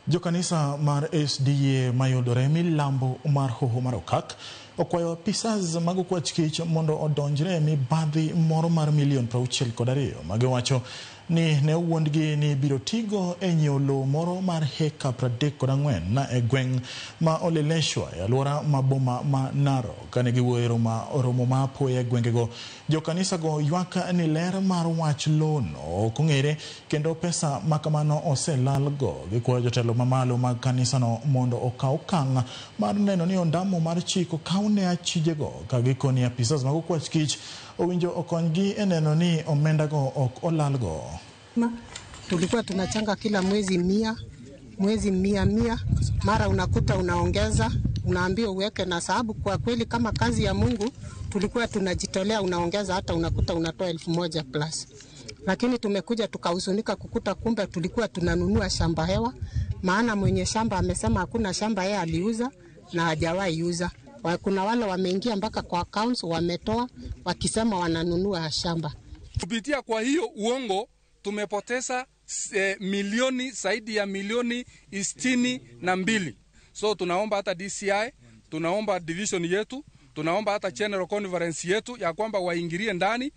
Jokanisa mar SDA mayudore milambo mar Hoho mar Okak okwayo apisas mag okwach kich mondo odonjre mibadhi moro mar $62,000,000 magiwacho ni ne wuondgi ni biro tigo e nyiewo lowo moro mar heka 34 na e gweng' ma Oleleshwa e alwora ma boma ma Narok. Kane giwuoyo romo ma apoya e gwengego, jokanisa go ywak ni ler mar wach lono ok ong'ere kendo pesa makamano oselalgo. Gikwayo jotelo mamalo mag kanisano mondo okaw okang' mar neno ni ondamo mar chik okaw ne achijego, ka gikoni apisas mag okwach kich owinjo okonygi e neno ni omendago ok olalgo. Tulikuwa tunachanga kila mwezi 100 mara unakuta unaongeza, unaambiwa uweke, na sababu kwa kweli kama kazi ya Mungu tulikuwa tunajitolea, unaongeza hata unakuta unatoa 1,000 plus. Lakini tumekuja tukahuzunika kukuta kumbe tulikuwa tunanunua shamba hewa, maana mwenye shamba amesema hakuna shamba yeye aliuza na hajawahi uza. Kuna wale wameingia mpaka kwa accounts wametoa wakisema wananunua shamba. Kupitia kwa hiyo uongo tumepoteza milioni zaidi ya milioni 62. So tunaomba hata DCI, tunaomba division yetu, tunaomba hata General Conference yetu ya kwamba waingilie ndani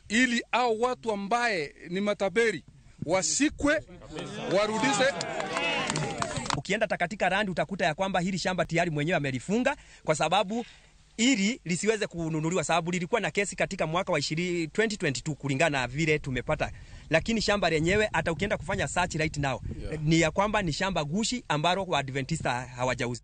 ili au watu ambaye ni mataberi wasikwe, warudishe. Ukienda katika randi utakuta ya kwamba hili shamba tayari mwenyewe amelifunga kwa sababu ili lisiweze kununuliwa, sababu lilikuwa na kesi katika mwaka wa 2022 kulingana na vile tumepata. Lakini shamba lenyewe hata ukienda kufanya search right now ni ya kwamba ni shamba gushi ambalo wa Adventista hawajauza.